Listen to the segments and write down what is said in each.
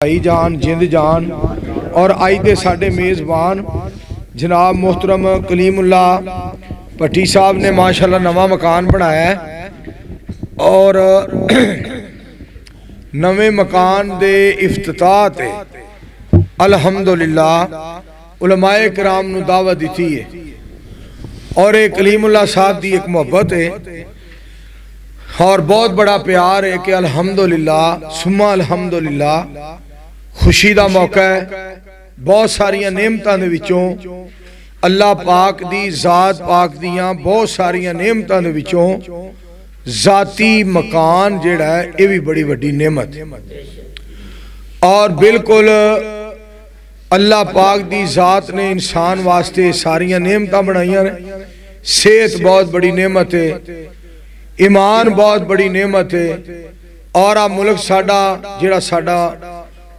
بھائی جان جند جان اور آئی دے ساڑھے میزبان جناب محترم کلیم اللہ پٹی صاحب نے ماشاءاللہ نواں مکان بنایا ہے اور نوے مکان دے افتتاح تے الحمدللہ علماء کرام نو دعوت دیتی ہے اور ایک کلیم اللہ صاحب دی ایک محبت ہے اور بہت بڑا پیار ہے کہ الحمدللہ ثم الحمدللہ خوشی دا موقع ہے بہت ساریاں نعمتاں دے وچوں اللہ پاک دی ذات پاک دیاں بہت ساریاں نعمتاں دے وچوں ذاتی مکان جڑا ہے یہ بھی بڑی بڑی نعمت اور بالکل اللہ پاک دی ذات نے انسان واسطے ساریاں نعمتاں بنائیاں صحت بہت بڑی نعمت ہے ایمان بہت بڑی نعمت ہے اور آپ ملک ساڑا جڑا ساڑا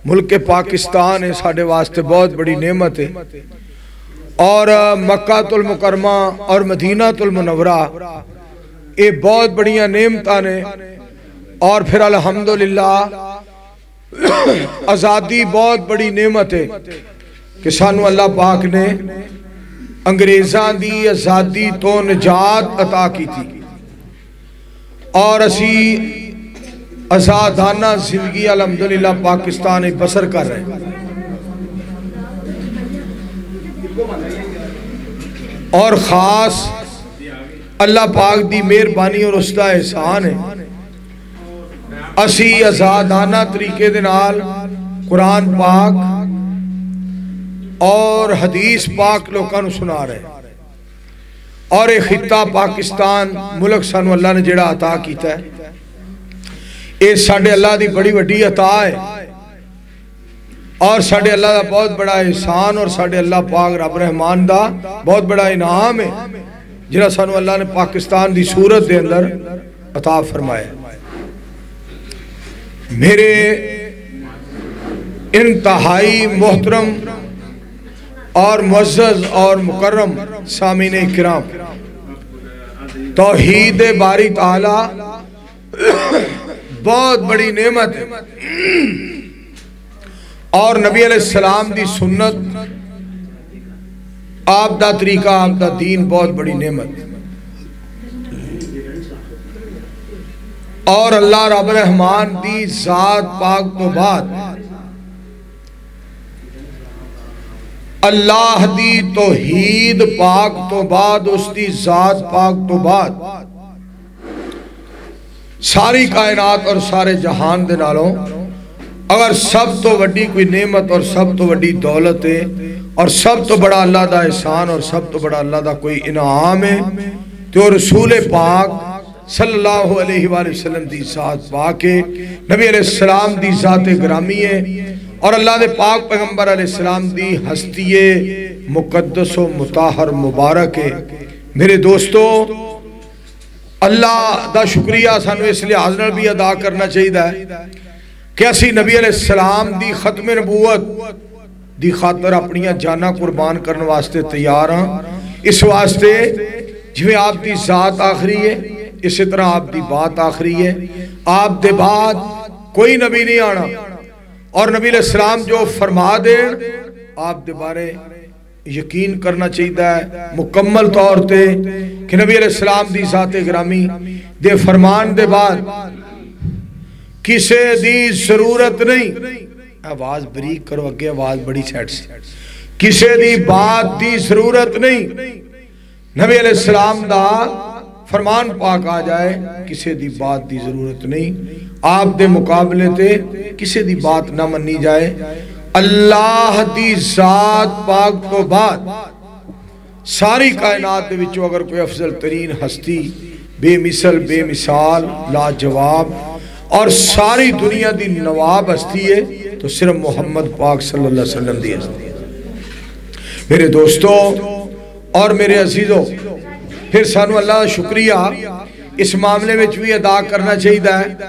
ملک پاکستان ہے ساڑے واسطے بہت بڑی نعمت ہے اور مکہ المکرمہ اور مدینہ المنورہ یہ بہت بڑیاں نعمتاں نے اور پھر الحمدللہ آزادی بہت بڑی نعمت ہے کہ سانو اللہ پاک نے انگریزاں دی آزادی تو نجات عطا کی تھی اور اسی آزادانہ زندگی الحمدللہ پاکستان بسر کر رہے ہیں اور خاص اللہ پاک دی مہربانی اور اس دا احسان ہے اسی آزادانہ طریقے دے نال قرآن پاک اور حدیث پاک لوگاں نو سنا رہے ہیں اور ایک خطہ پاکستان ملک سانو اللہ نے جڑا عطا کیتا ہے یہ ساڑھے اللہ دی بڑی بڑی عطا ہے اور ساڑھے اللہ دا بہت بڑا احسان اور ساڑھے اللہ پاک رب رحمان دا بہت بڑا انعام ہے جڑا سانو اللہ نے پاکستان دی صورت دے اندر عطا فرمایا میرے انتہائی محترم اور معزز اور مکرم سامعین کرام توحید باری تعالی بہت بڑی نعمت ہے اور نبی علیہ السلام دی سنت آپ دا طریقہ آپ دا دین بہت بڑی نعمت اور اللہ رب رحمان دی ذات پاک تو بعد اللہ دی توحید پاک تو بعد اس دی ذات پاک تو بعد ساری کائنات اور سارے جہان دے نالوں اگر سب تو وڈی کوئی نعمت اور سب تو وڈی دولت ہے اور سب تو بڑا اللہ دا احسان اور سب تو بڑا اللہ دا کوئی انعام ہے تو رسول پاک صلی اللہ علیہ وآلہ وسلم دی ذات پاک ہے نبی علیہ السلام دی ذات گرامی ہے اور اللہ دے پاک پیغمبر علیہ السلام دی ہستی مقدس و مطہر مبارک ہے میرے دوستو اللہ دا شکریہ سانو اس لیے حاضر بھی ادا کرنا چاہیے کہ اسی نبی علیہ السلام دی ختم نبوت دی خاطر اپنیاں جانا قربان کرنے واسطے تیار ہیں اس واسطے جو آپ دی ذات آخری ہے اسی طرح آپ دی بات آخری ہے آپ دے بعد کوئی نبی نہیں آنا اور نبی علیہ السلام جو فرما دے آپ دے بارے یقین کرنا چاہیے مکمل طور تے کہ نبی علیہ السلام دی ذات گرامی دے فرمان دے بعد کسے دی ضرورت نہیں آواز بریک کرو اگے آواز بڑی سیٹ سے کسے دی بات دی ضرورت نہیں نبی علیہ السلام دا فرمان پاک آ جائے کسے دی بات دی ضرورت نہیں آپ دے مقابلے تے کسے دی بات نہ منی جائے اللہ دی ذات پاک تو بعد ساری کائنات دے وچوں اگر کوئی افضل ترین ہستی بے مثل بے مثال لاجواب اور ساری دنیا دی نواب ہستی ہے تو صرف محمد پاک صلی اللہ علیہ وسلم دی ہستی ہے میرے دوستو اور میرے عزیزوں پھر سانو اللہ شکریہ اس معاملے میں بھی ادا کرنا چاہیے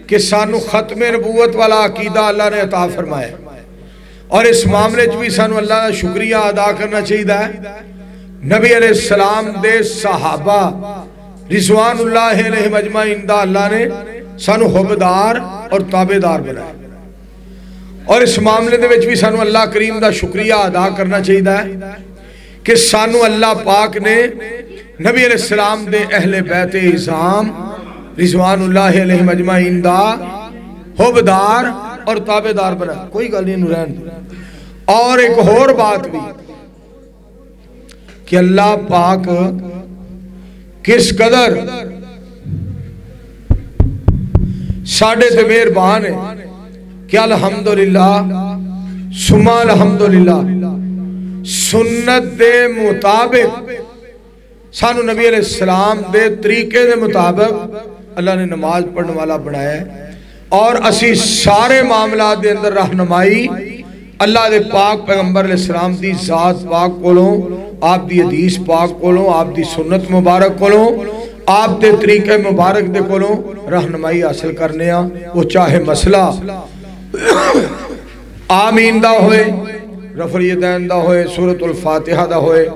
کہ سانو ختم نبوت والا عقیدہ اللہ نے عطا فرمایا اور اس معاملے بھی سانو اللہ شکریہ ادا کرنا چاہیے نبی علیہ السلام دے صحابہ رضوان اللہ علیہ مجمعین دا اللہ نے سانو حبدار اور تابدار بنائے اور اس معاملے دے وچ بھی سانو اللہ کریم دا شکریہ ادا کرنا چاہیے ہے کہ سانو اللہ پاک نے نبی علیہ السلام دے اہل بیت اعظام رضوان اللہ علیہ مجمعین دا حبدار اور تابعدار بنا. کوئی گل نہیں رہن. اور ایک اور بات بھی کہ اللہ پاک کس قدر ساڑھے تے مہربان ہے کہ الحمدللہ ثم الحمدللہ سنت دے مطابق سانو نبی علیہ السلام دے طریقے دے مطابق اللہ نے نماز پڑھنے والا بنایا ہے. اور اسی سارے معاملات دے اندر رہنمائی اللہ دے پاک پیغمبر علیہ السلام دی ذات پاک کولوں، آپ دی حدیث پاک کولوں، آپ دی سنت مبارک کولوں، آپ دے طریقے مبارک دے کولوں رہنمائی حاصل کرنے ہاں. وہ چاہے مسئلہ آمین دا ہوئے، رفع الیدین دا ہوئے، سورۃ الفاتحہ دا ہوئے،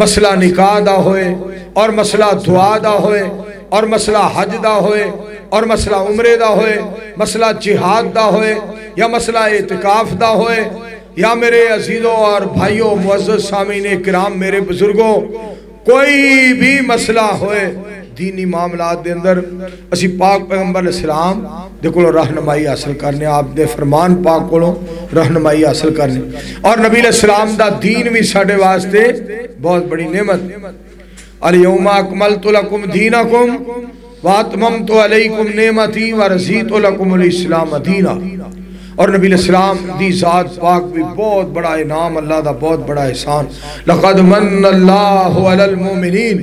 مسئلہ نکاح دا ہوئے، اور مسئلہ دعا دا ہوئے، اور مسئلہ حج دا ہوئے، اور مسئلہ عمرے دا ہوئے، مسئلہ جہاد دا ہوئے، یا مسئلہ اعتکاف دا ہوئے، یا میرے عزیزوں اور بھائیوں معزز سامعین کرام میرے بزرگوں کوئی بھی مسئلہ ہوئے دینی معاملات دے اندر اسی پاک پیغمبر علیہ السلام دے کولوں رہنمائی حاصل کرنے، آپ دے فرمان پاک کولوں رہنمائی حاصل کرنے. اور نبی علیہ السلام دا دین بھی ساڑھے واسطے بہت بڑی نعمت. الیوم اکملت لکم دینکم واتممت علیکم نعمتی ورضیت لکم الاسلام دینا. اور نبی علیہ السلام دی ذات پاک بھی بہت بڑا انعام، اللہ دا بہت بڑا احسان. لقد من اللہ علی المؤمنین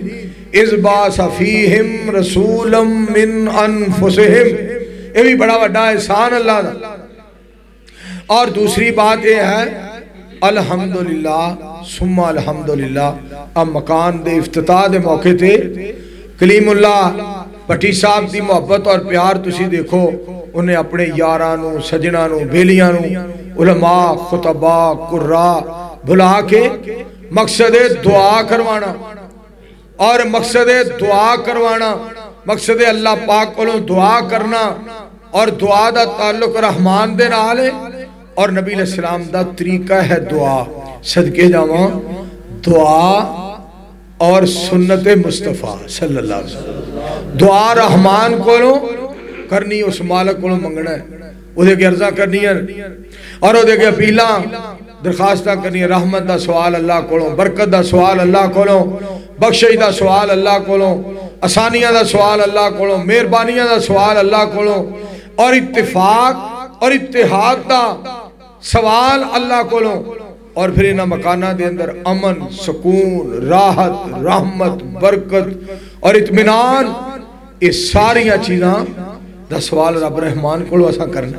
اذ بعث فیہم رسولا من انفسہم. یہ بھی بڑا بڑا احسان اللہ دا. اور دوسری بات یہ ہے الحمدللہ ثم الحمدللہ. اب مکان دے افتتاح دے موقع تے کلیم اللہ بٹی صاحب دی محبت اور پیار تسی دیکھو. انہیں اپنے یارانوں، سجنانوں، بیلیانوں، علماء، خطباء، قراء بلا کے مقصد دعا کروانا. اور مقصد دعا کروانا، مقصد اللہ پاک کو دعا کرنا، اور دعا دا تعلق رحمان دے نال ہے. اور نبی علیہ السلام دا طریقہ ہے دعا. صدقے جاواں دعا اور سنت مصطفیٰ صلی اللہ علیہ وسلم. دعا رحمان کو کرنی، اس مالک کو منگنا ہے، وہ دے کے عرضہ کرنی ہے، اور وہ دے کے اپیلاں درخواستہ کرنی ہے. رحمت دا سوال اللہ کو، برکت دا سوال اللہ کو، بخشش دا سوال اللہ کو، آسانیاں دا سوال اللہ کو، مہربانیاں دا سوال اللہ کو، اور اتفاق اور اتحاد دا سوال اللہ کو. اور پھر انہاں مکانہ دے اندر امن، سکون، راحت، رحمت، برکت اور اطمینان، یہ ساریاں چیزاں دا سوال رب رحمان کو ایسا کرنا.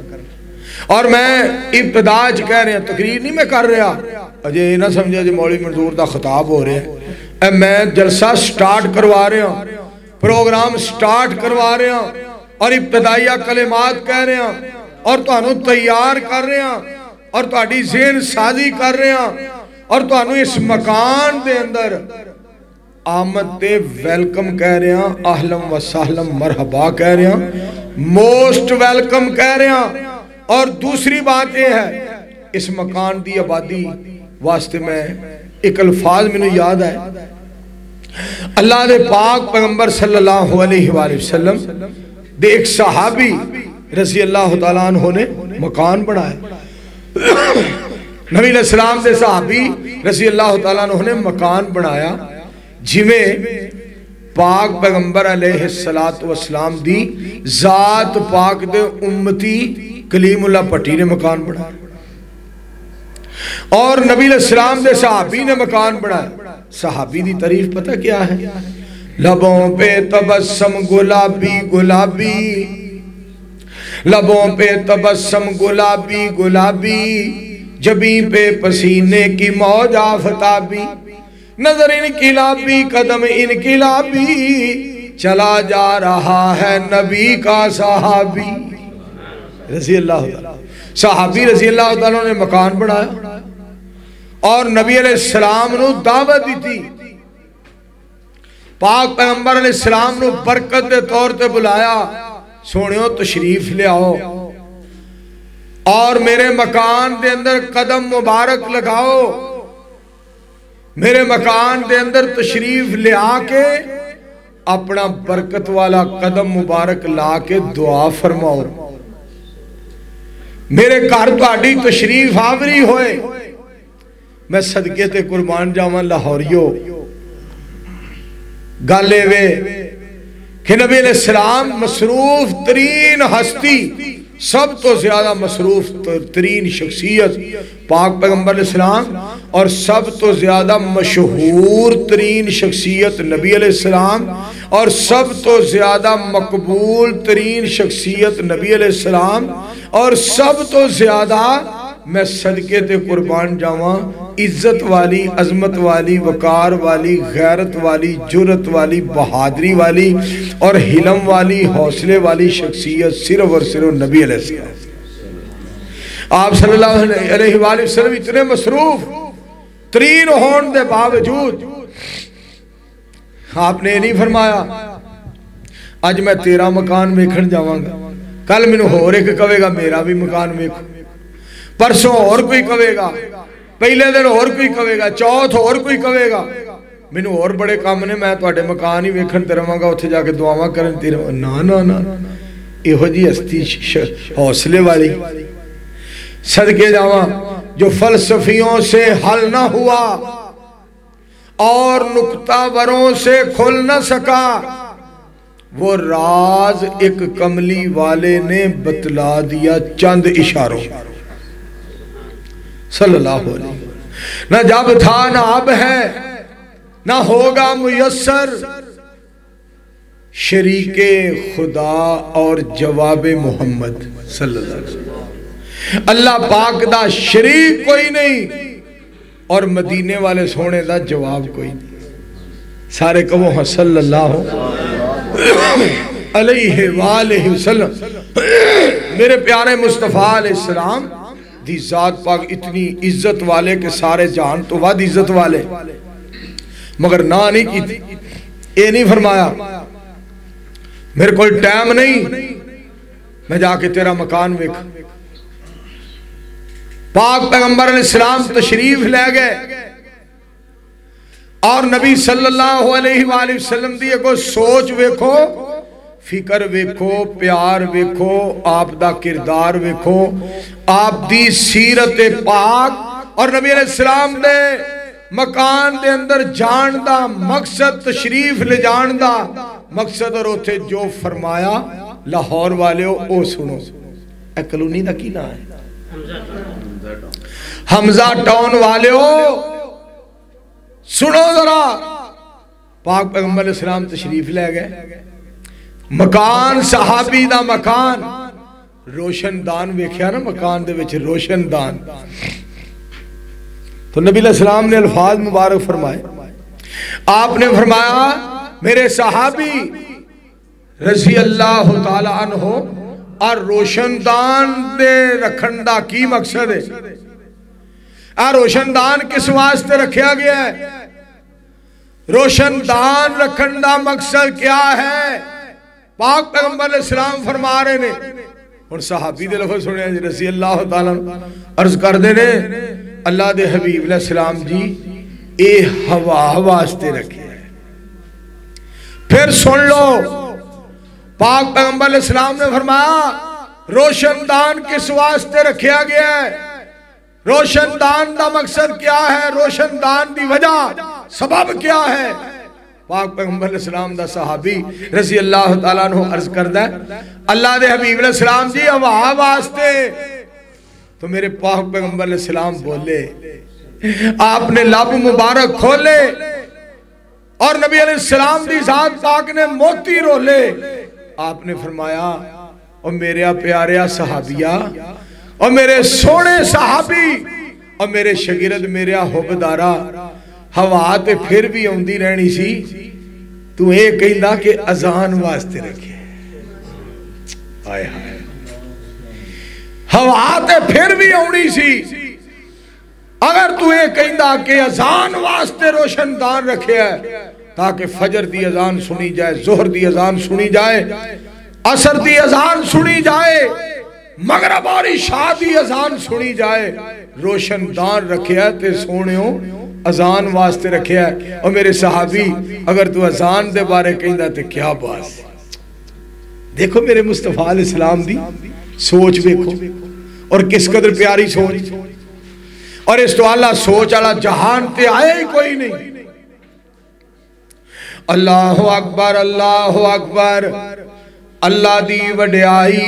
اور میں ابتداج کہہ رہے ہیں، تقریر نہیں میں کر رہا، اجے نہ سمجھے جی مولوی منظور دا خطاب ہو رہے ہیں. میں جلسہ سٹارٹ کروا رہے ہیں، پروگرام سٹارٹ کروا رہے ہیں، اور ابتدائیہ کلمات کہہ رہے ہیں، اور تانوں تیار کر رہے ہیں، اور تہاڈی ذہن سازی کر رہے ہیں، اور تانوں اس مکان دے اندر آمد تے ویلکم کہہ رہے ہیں، اہلم و سہلم مرحبا کہہ رہے ہیں، موسٹ ویلکم کہہ رہے ہیں. اور دوسری بات یہ ہے اس مکان دی آبادی واسطے میں ایک الفاظ میں نے یاد ہے. اللہ دے پاک پیغمبر صلی اللہ علیہ وآلہ وسلم دے ایک صحابی رضی اللہ تعالیٰ عنہ نے مکان بنایا. نبی علیہ السلام دے صحابی رضی اللہ تعالیٰ عنہ نے مکان بنایا جویں پاک پیغمبر علیہ السلام دی ذات پاک دے امتی کلیم اللہ پٹی نے مکان بنایا. اور نبی علیہ السلام دے صحابی نے مکان بنایا. صحابی دی تعریف پتہ کیا ہے؟ لبوں پہ تبسم گلابی گلابی، لبوں پہ تبسم گلابی گلابی، جبیں پہ پسینے کی موج آفتابی، نظر انقلابی قدم انقلابی، چلا جا رہا ہے نبی کا صحابی رضی اللہ تعالیٰ. صحابی رضی اللہ تعالیٰ نے مکان بنایا اور نبی علیہ السلام نے دعوت دی تھی. پاک پیغمبر علیہ السلام نے برکت دے طور تے بلایا، سونیو تشریف لے آؤ. اور میرے مکان دے اندر قدم مبارک لگاؤ، میرے مکان دے اندر تشریف لے آ کے اپنا برکت والا قدم مبارک لا کے دعا فرماؤ، میرے گھر تہاڈی تشریف آوری ہوئے۔ میں صدقے تے قربان جاواں لاہوریو، گل وے کہ نبی علیہ السلام مصروف ترین ہستی، سب تو زیادہ مصروف ترین شخصیت پاک پیغمبر علیہ السلام، اور سب تو زیادہ مشہور ترین شخصیت نبی علیہ السلام، اور سب تو زیادہ مقبول ترین شخصیت نبی علیہ السلام، اور سب تو زیادہ میں صدقے تے قربان جاواں عزت والی، عظمت والی، وقار والی، غیرت والی، جرت والی، بہادری والی اور حلم والی، حوصلے والی شخصیت صرف اور صرف نبی علیہ السلام۔ آپ صلی اللہ علیہ وآلہ وسلم اتنے مصروف ترین ہون دے باوجود آپ نے نہیں فرمایا آج میں تیرا مکان ویکھن جاواں گا، کل مینوں ہور ایک کہے گا میرا بھی مکان ویکھو، پرسوں اور کوئی کہے گا، پہلے دن اور کوئی کہے گا، چوتھ اور کوئی کہے گا، مینوں اور بڑے کام نے، میں تواڈے مکان ہی ویکھن تے رہواں گا، اوتھے جا کے دعاواں کرن تے رہواں۔ نا نا نا، ایہو جی ہستی حوصلے والی صدقے جاواں جو فلسفیوں سے حل نہ ہوا اور نکتہ وروں سے کھل نہ سکا، وہ راز ایک کملی والے نے بتلا دیا چند اشاروں، صلی اللہ علیہ وسلم۔ نہ جب تھا نہ اب ہے نہ ہوگا میسر، شریک خدا اور جواب محمد صلی اللہ علیہ وسلم۔ اللہ پاک دا شریک کوئی نہیں اور مدینے والے سونے دا جواب کوئی نہیں۔ سارے کہو صلی اللہ علیہ وآلہ وسلم۔ میرے پیارے مصطفیٰ علیہ السلام دی ذات پاک اتنی عزت والے کہ سارے جہان تو ود عزت والے، مگر نہ نہیں کی تھی، اے نہیں فرمایا میرے کوئی ٹائم نہیں، میں جا کے تیرا مکان ویکھ۔ پاک پیغمبر علیہ السلام تشریف لے گئے اور نبی صلی اللہ علیہ وآلہ وسلم دی ایک سوچ ویکھو، فکر ویکھو، پیار ویکھو، آپ دا کردار ویکھو، آپ دی سیرت پاک اور نبی علیہ السلام دے مکان دے اندر جان دا مقصد، تشریف لے جان دا مقصد، اور اتھے جو فرمایا لاہور والے ہو او سنو۔ اے کلونی دا کی نا ہے؟ حمزہ ٹاؤن والے ہو سنو ذرا، پاک پیغمبر علیہ السلام تشریف لے گئے، مکان صحابی دا مکان، روشن دان ویکھیا نا مکان دے وچ روشن دان، تو نبی علیہ السلام نے الفاظ مبارک فرمائے، آپ نے فرمایا میرے صحابی رضی اللہ تعالی عنہ اور روشن دان دے رکھن دا کی مقصد ہے؟ روشن دان کس واسطے رکھیا گیا ہے؟ روشن دان رکھن دا مقصد کیا ہے؟ پاک پیغمبر علیہ السلام فرما رہے نے، اور صحابی دے لفظ سنے ہیں رضی اللہ تعالیٰ عرض کر دے نے اللہ دے حبیب علیہ السلام جی اے ہوا واسطے رکھے ہے۔ پھر سن لو، پاک پیغمبر علیہ السلام نے فرمایا روشن دان کس واسطے رکھیا گیا ہے؟ روشن دان دا مقصد کیا ہے؟ روشن دان دی وجہ سبب کیا ہے؟ پاک پیغمبر علیہ السلام دا صحابی رضی اللہ تعالیٰ عنہ عرض کردہ ہے اللہ دے حبیب علیہ السلام جی ہوا واسطے، تو میرے پاک پیغمبر علیہ السلام بولے، آپ نے لب مبارک کھولے اور نبی علیہ السلام دی ذات پاک نے موتی رولے، آپ نے فرمایا اور میرے پیارے صحابیہ اور میرے سونے صحابی اور میرے شگرد میرے حبدارہ، ہوا تے پھر بھی ہوندی رہنی سی، تو ایک کہندا کہ اذان واسطے رکھے، آئے ہائے ہوا تے پھر بھی ہونی سی، اگر تو ایک کہندا کہ اذان واسطے روشن دان رکھے ہے تاکہ فجر دی اذان سنی جائے، ظہر دی اذان سنی جائے، عصر دی اذان سنی جائے، مغرب اور عشاء دی اذان سنی جائے روشن دان رکھیا تے سونیوں اذان واسطے رکھیا ہے. اور میرے صحابی اگر تو اذان دے بارے کہندہ تے کیا باس. دیکھو میرے مصطفیٰ علیہ السلام دی سوچ دیکھو اور کس قدر پیاری سوچ. اور اس تو اللہ سوچ اللہ جہان تے آئے ہی کوئی نہیں. اللہ اکبر اللہ اکبر اللہ دی وڈیائی.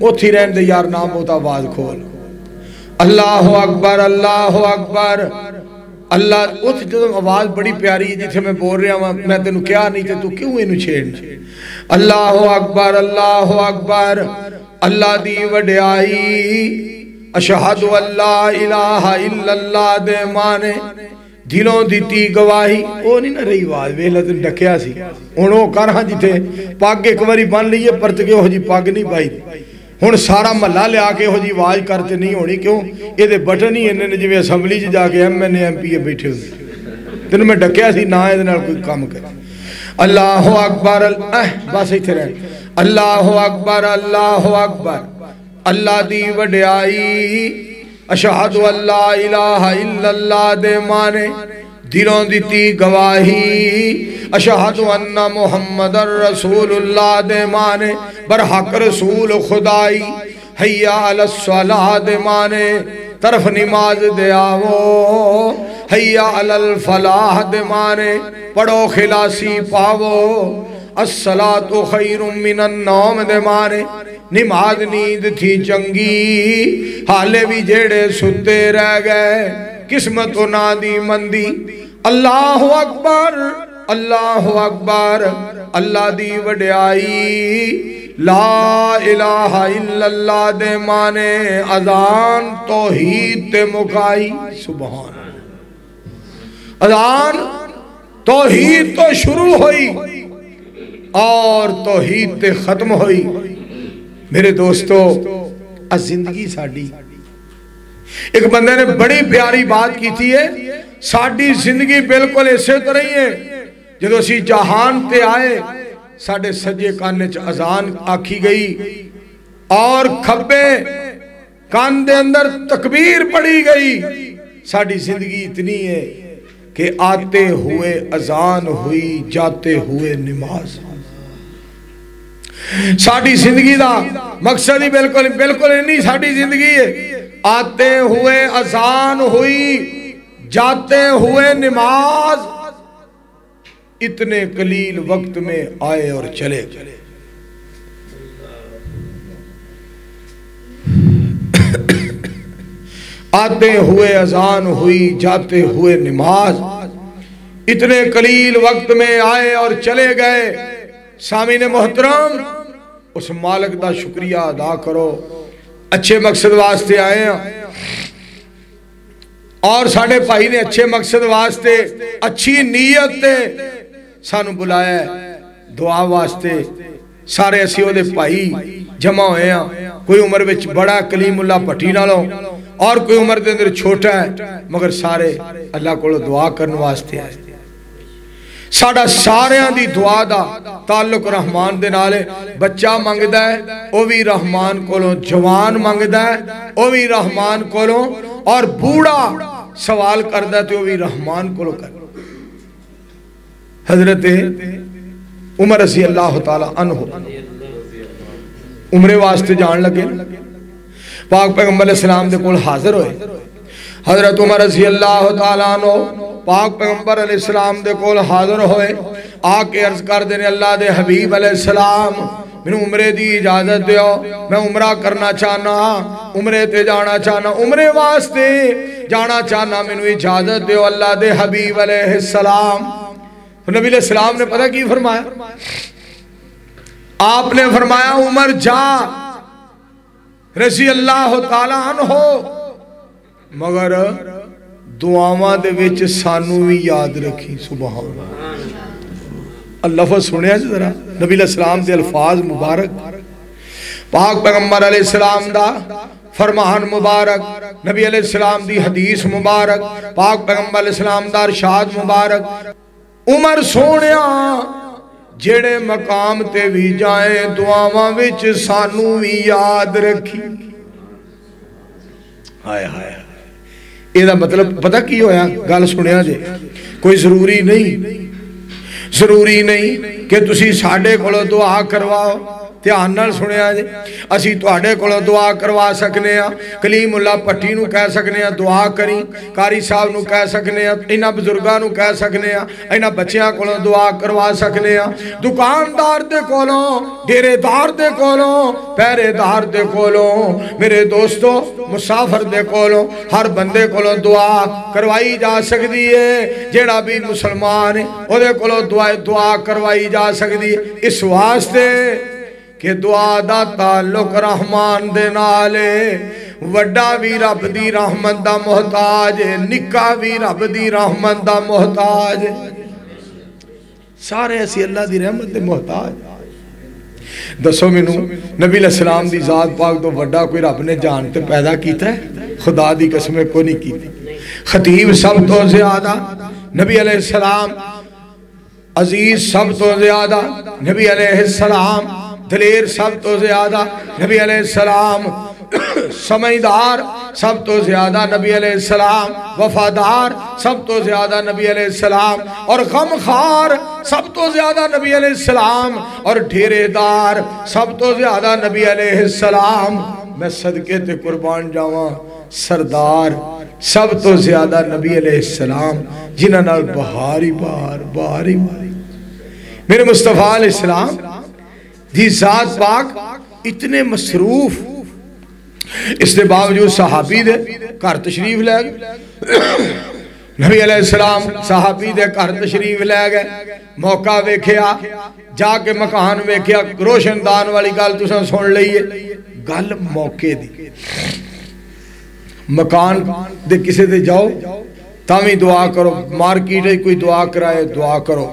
اتھی رہن دے یار نام ہوتا آواز کھول. اللہ اکبر اللہ اکبر اللہ. اتھ جو آواز بڑی پیاری ہے جتھے میں بول رہا ہوں میں تینوں کیا نہیں تے تو کیوں انہوں چھیڑنا. اللہ اکبر اللہ اکبر اللہ دی وڈیائی. اشہد اللہ الہ الا اللہ دے مانے دلوں دیتی گواہی. وہ نہیں نہ رہی آواز ویلہ تن ڈکیا سی انہوں کر ہاں جیتے پاک ایک باری بن لیے پرتکے ہو جی پاک نہیں بائی. ہن سارا محلہ لے آکے ہو جی آواز کرتے نہیں ہونی. کیوں یہ دے بٹن ہی انہوں نے جویں اسمبلی جا کے M N A M P A بیٹھے ہوئے تینوں میں ڈکیا سی نہ ہے کوئی کام کرے. اللہ اکبر بس ایتھے رہے. اللہ اکبر اللہ اکبر اللہ دی وڈیائی. اشہد اللہ الہ الا اللہ دے مانے دلوں دیتی گواہی. اشہد ان محمد رسول اللہ دے مانے برحق رسول خدائی. حیّ علی الصلاۃ دے مانے طرف نماز دے آوو. حیّ علی الفلاح دے مانے پڑھو خلاصی پاوو. الصلاۃ خیر من النوم دے مانے نماز نیند تھی چنگی. حالے بھی جیڑے ستے رہ گئے قسمت و نادی مندی. اللہ اکبر اللہ اکبر اللہ دی وڈیائی. لا الہ الا اللہ دے مانے اذان توحید تے مکائی. سبحان اذان توحید تو شروع ہوئی اور توحید تے ختم ہوئی. میرے دوستو زندگی ساڑی ایک بندے نے بڑی پیاری بات کی تھی ہے. ساڑی زندگی بالکل ایسے طرح ہی ہے جدو اسی جہان تے آئے ساڑے سجے کانے چ اذان آکھی گئی اور کھبے کان دے اندر تکبیر پڑی گئی. ساڑی زندگی اتنی ہے کہ آتے ہوئے اذان ہوئی جاتے ہوئے نماز. ساڑی زندگی دا مقصد ہی بالکل نہیں. ساڑی زندگی ہے آتے ہوئے اذان ہوئی جاتے ہوئے نماز. اتنے قلیل وقت میں آئے اور چلے گئے. آتے ہوئے اذان ہوئی جاتے ہوئے نماز. اتنے قلیل وقت میں آئے اور چلے گئے. سامعین محترم اس مالک دا شکریہ ادا کرو. اچھے مقصد واسطے آئے ہیں اور ساڑھے بھائی نے اچھے مقصد واسطے اچھی نیت تے سانو بلایا ہے دعا واسطے. سارے اسی وہ دے بھائی جمع ہوئے ہیں. کوئی عمر وچ بڑا کلیم اللہ پٹی نالوں اور کوئی عمر دے اندر چھوٹا ہے مگر سارے اللہ کو دعا کرنے واسطے آئے. ساڑھا سارے دی دعا دا تعلق رحمان دے نالے. بچہ مانگدہ ہے او بھی رحمان کولوں. جوان مانگدہ ہے او بھی رحمان کولوں. اور بوڑا سوال کردہ ہے تو او بھی رحمان کولوں کر. حضرت عمر رضی اللہ تعالیٰ عنہ عمرے واسطے جان لگے. پاک پیغمبر علیہ السلام دے کول حاضر ہوئے. حضرت عمر رضی اللہ تعالیٰ عنہ پاک پیغمبر علیہ السلام دے کول حاضر ہوئے. آکے عرض کر دینے اللہ دے حبیب علیہ السلام میں عمرے دی اجازت دیو. میں عمرہ کرنا چاہنا عمرے تے جانا چاہنا عمرے واسطے جانا چاہنا میں اجازت دیو اللہ دے حبیب علیہ السلام. نبی علیہ السلام نے پتہ کی فرمایا؟ آپ نے فرمایا عمر جا رضی اللہ تعالیٰ عنہ مگر دعاواں دے وچ سانو بھی یاد رکھی. سبحان اللہ. لفظ سنیا ذرا نبی علیہ السلام دے الفاظ مبارک پاک پیغمبر علیہ السلام دا فرمان مبارک نبی علیہ السلام دی حدیث مبارک پاک پیغمبر علیہ السلام دا ارشاد مبارک. عمر سونیا جڑے مقام تے بھی جائیں دعاواں وچ سانو بھی یاد رکھی. ہائے ہائے یہ دا مطلب پتہ کی ہویا گل سنیا جے کوئی ضروری نہیں کہ تسی ساڑھے کولو دعا کرواؤ. دھیان نال سنیا جے اسی تواڈے کولوں دعا کروا سکنے ہاں. کلیم اللہ پٹی نو کہہ سکنے ہاں دعا کریں, قاری صاحب نو کہہ سکنے ہاں, انہاں بزرگاں نو کہہ سکنے ہاں, انہاں بچیاں کولوں دعا کروا سکنے ہاں, دکاندار دے کولوں, ڈیرے دار دے کولوں, پہرے دار دے کولوں, میرے دوستو مسافر دے کولوں, ہر بندے کولوں دعا کروائی جا سکتی ہے. جیڑا بھی مسلمان ہے او دے کولوں دعا کروائی جا سکتی ہے. اس واسطے کہ دعا دا تعلق رحمان دے نالے, وڈا بھی رب دی رحمت دا محتاج ہے, نکا بھی رب دی رحمت دا محتاج ہے. سارے ایسی اللہ دی رحمت دے محتاج. دسو مینوں نبی علیہ السلام دی ذات پاک تو وڈا کوئی رب نے جان تے پیدا کیتا ہے؟ خدا دی قسمیں کو نہیں کیتی. خطیب سب تو زیادہ نبی علیہ السلام, عزیز سب تو زیادہ نبی علیہ السلام, دلیر سب تو زیادہ نبی علیہ السلام, سمجھدار سب تو زیادہ نبی علیہ السلام, وفادار سب تو زیادہ نبی علیہ السلام, اور غمخوار سب تو زیادہ نبی علیہ السلام, اور ڈھیرے دار سب تو زیادہ نبی علیہ السلام. میں صدقے تے قربان جاواں سردار سب تو زیادہ نبی علیہ السلام, جنہاں نال بہاری بہاری میرے مصطفیٰ علیہ السلام دی ذات پاک اتنے مصروف. اس دے باوجود صحابی دے گھر تشریف لے گئے, نبی علیہ السلام صحابی دے گھر تشریف لے گئے, موقع ویکھیا, جا کے مکان ویکھیا, روشن دان والی گل تساں سن لئیے. گل موقع دی, مکان دے کسے دے جاؤ تاویں دعا کرو, مارکیٹ کوئی دعا کرائے دعا کرو,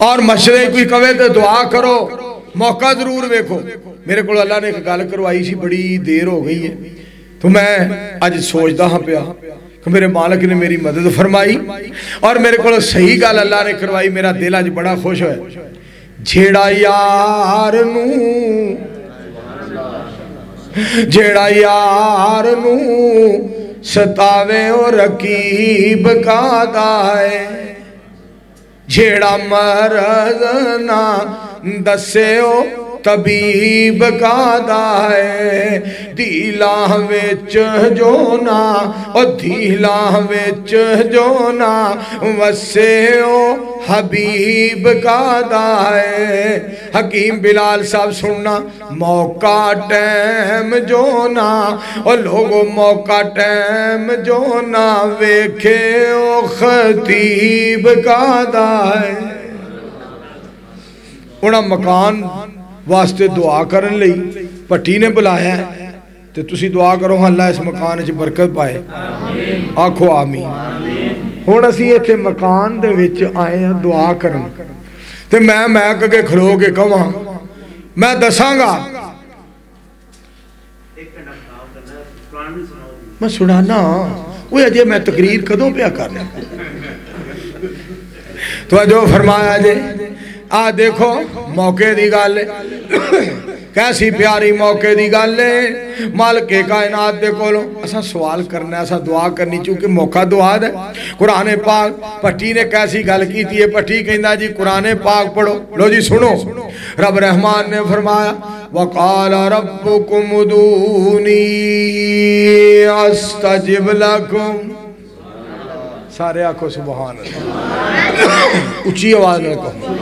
اور مشرے کوئی کہے تو دعا کرو, موقع ضرور ویکھو. میرے کو اللہ نے ایک گل کروائی سی, بڑی دیر ہو گئی ہے, تو میں اج سوچدا ہاں پیا کہ میرے مالک نے میری مدد فرمائی اور میرے کو صحیح گل اللہ نے کروائی. میرا دل اج بڑا خوش ہویا. جیڑا یار نو ستاوے او رقیب کا دائے, جیڑا مرض نہ دسے او طبیب کا دائے, دیلاں وچ جونا او دیلاں وچ جونا وسے او حبیب کا دائے. حکیم بلال صاحب سننا, موقع ٹیم جونا او لوگو موقع ٹیم جونا ویکھے او خطیب کا دائے. انہاں مکان واسطے دعا کرن لئی پٹی نے بلایا ہے, تو تسی دعا کرو اللہ اس مکان وچ برکت پائے, آکھو آمین. ہن اسی ایتھے مکان دے وچ آئے ہیں دعا کرن, تے میں کے کھلو کے کہاں میں دساں گا, میں سنانا وہ اجے میں تقریر کدوں پیا کرنا. تو جو فرمایا جے آ دیکھو موقع دی گل کیسی پیاری موقع دی گل ہے. مالک کائنات دے کولوں اسا سوال کرنا ہے, اسا دعا کرنی, چونکہ موقع دعا ہے. قرآن پاک پٹی نے کیسی گل کیتی ہے, پٹی کہندا جی قرآن پاک پڑھو. لو جی سنو, رب رحمان نے فرمایا وَقَالَ رَبُّكُمُ ادْعُونِي أَسْتَجِبْ لَكُمْ. سارے آنکھو سبحان اللہ, اچھی آواز میں کہو.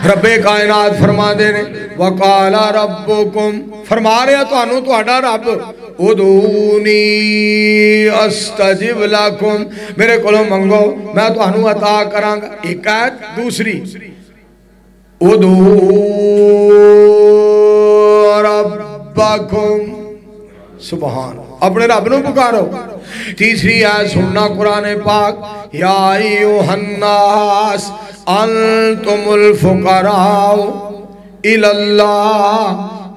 رب کائنات فرما دے نے وَقَالَ رَبُّكُمْ, فرما رہے ہیں تو انہوں تو اڈا رب, ادعونی استجب لکم, میرے کولوں منگو میں تو انہوں عطا کرانگا. ایک آیت. دوسری ادعو ربکم, سبحان, اپنے رب نو پکارو. تیسری آیت سننا قرآن پاک, یا ایوہ الناس انتم الفقراء الاللہ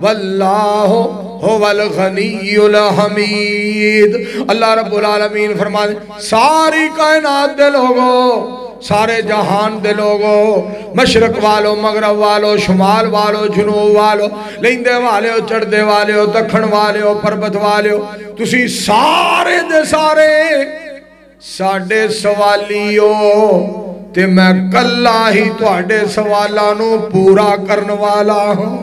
واللہ هو الغنی الحمید. اللہ رب العالمین فرما دے ساری کائنات دے لوگو سارے جہان دے لوگو، مشرق والو، مغرب والو، شمال والو، جنوب والو، لیندے والے ہو، چڑھ دے والے ہو، دکھن والے ہو، پربت والے ہو، تسی سارے دے سارے ساڑے سوالی ہو، تے میں کلہ ہی تواڈے سوالانو پورا کرن والا ہوں۔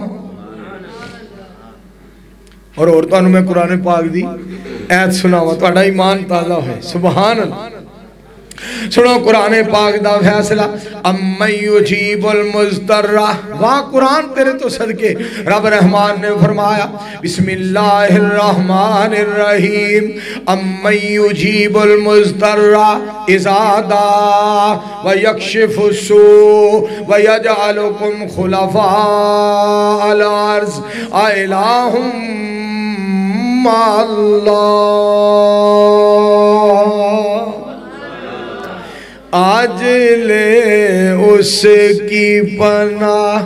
اور عورتانو میں قرآن پاک دی ایت سناوا تواڈا ایمان تازہ ہے، سبحان اللہ۔ سنو قرآن پاک دا فیصلہ، امن یجیب المضطر، واہ قرآن تیرے تو صدقے، رب رحمان نے فرمایا بسم اللہ الرحمن الرحیم، امن یجیب المضطر اذا دعا ویکشف السوء ویجعلکم خلفاء الارض الہ مع اللہ۔ آج لے اس کی پناہ،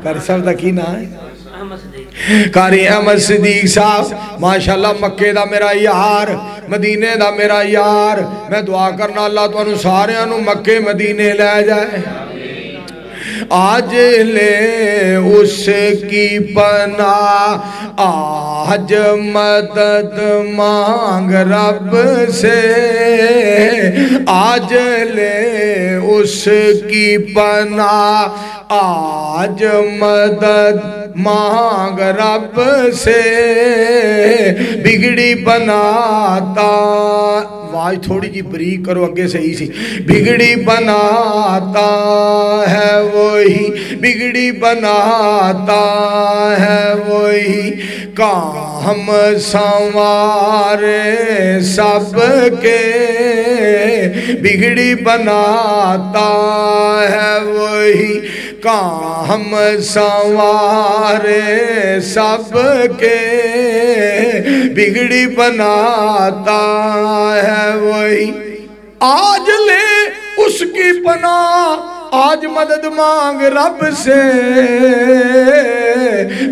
کاری صاحب دا کی نا ہے؟ کاری احمد صدیق صاحب ماشاءاللہ مکے دا میرا یار، مدینے دا میرا یار، میں دعا کرنا اللہ تو انہوں سارے انہوں مکے مدینے لے جائے۔ آج لے اس کی پناہ، آج مدد مانگ رب سے، آج لے اس کی پناہ، آج مدد مانگ رب سے، بگڑی بناتا، آواز تھوڑی جی بریک کرو اگے صحیح سی، بگڑی بناتا ہے وہی، بگڑی بناتا ہے وہی، کام سنوارے سب کے، بگڑی بناتا ہے وہی، کام سنوارے سب کے، بگڑی بناتا ہے وہی، آج لے اس کی پناہ، آج مدد مانگ رب سے،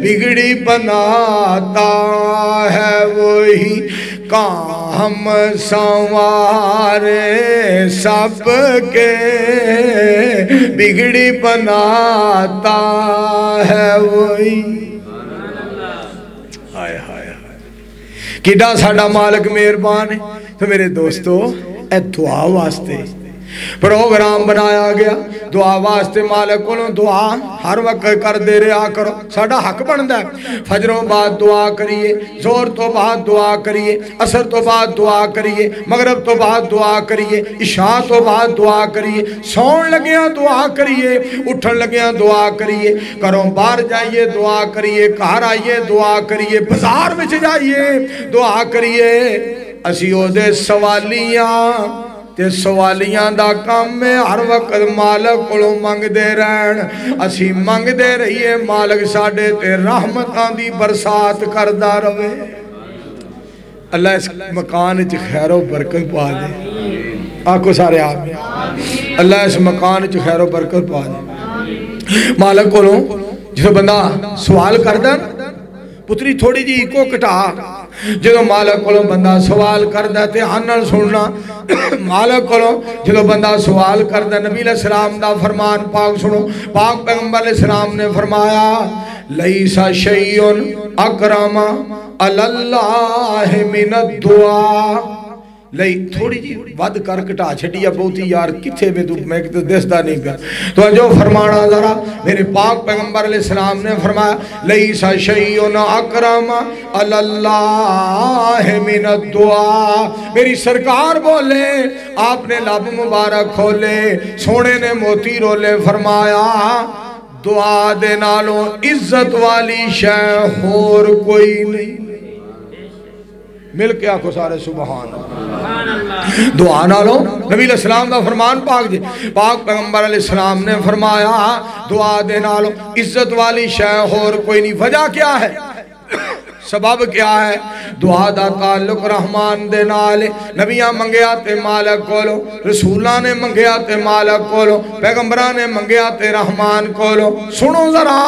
بگڑی بناتا ہے وہی، کام سنوارے سب کے، بگڑی بناتا ہے وہی۔ ہائے ہائے ہائے، کیڈا ساڈا مالک مہربان ہے۔ تو میرے دوستو اے دعا واسطے پروگرام بنایا گیا، دعا واسطے مالک کو دعا ہر وقت کر دے رہا کرو، ساڑھا حق بندہ ہے۔ فجروں بعد دعا کریے، زور تو بعد دعا کریے، عصر تو بعد دعا کریے، مغرب تو بعد دعا کریے، عشاء تو بعد دعا کریے، سون لگیاں دعا کریے، اٹھن لگیاں دعا کریے، کروں باہر جائیے دعا کریے، گھر آئیے دعا کریے، بازار میں جائیے دعا کریے۔ اسی او دے سوالیاں تے سوالیاں دا کام میں ہر وقت مالک کو منگ دے رہن، اسی منگ دے رہیے مالک ساڑے تے رحمتاں دی برسات کردہ روے۔ اللہ اس مکان اچھ خیر و برکت پا دے، آنکھو سارے آپ میں اللہ اس مکان اچھ خیر و برکت پا دے۔ مالک کو جسے بندہ سوال کردہ پتری تھوڑی جی کو کٹا، جدو مالک کو بندہ سوال کردہ تے ہنن سننا، مالک کو جدو بندہ سوال کردہ، نبی علیہ السلام دا فرمان پاک سنو، پاک پیغمبر علیہ السلام نے فرمایا لیسا شیئن اکرم اللہ من الدعا۔ لئی تھوڑی جی ود کر کٹا چھٹیا بہتی یار کتھے میں میں کتے دستا نہیں پیا، تو جو فرمانا ذرا میرے پاک پیغمبر علیہ السلام نے فرمایا لیسا شیئن اکرم اللہ من الدعا۔ میری سرکار بولے، آپ نے لب مبارک کھولے، سونے نے موتی رولے، فرمایا دعا دے نالوں عزت والی شے اور کوئی نہیں۔ مل کے آنکھو سارے سبحان اللہ۔ دعا نالوں نبی علیہ السلام دا فرمان پاک جی، پاک پیغمبر علیہ السلام نے فرمایا دعا دے نالوں عزت والی شے اور کوئی نہیں۔ وجہ کیا ہے؟ سبب کیا ہے؟ دعا دا تعلق رحمان دے نال، نبیاں منگیا تے مالک کولو، رسولاں نے منگیا تے مالک کولو، پیغمبراں نے منگیا تے رحمان کولو۔ سنو ذرا،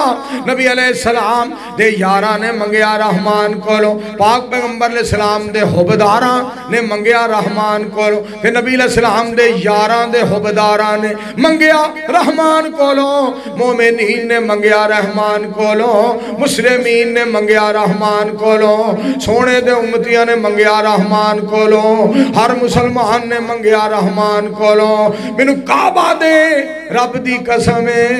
نبی علیہ السلام دے یاراں نے منگیا رحمان کولو، پاک پیغمبر علیہ السلام دے حبداراں نے منگیا رحمان کولو، پھر نبی علیہ السلام دے یاراں دے حبداراں نے منگیا رحمان کولو، مومنین نے منگیا رحمان کولو، مسلمین نے منگیا رحمان کولو، سونے دے امتیاں نے منگیا رحمان کولو، ہر مسلمان نے منگیا رحمان کولو۔ مینوں کعبہ دے رب دی قسم ہے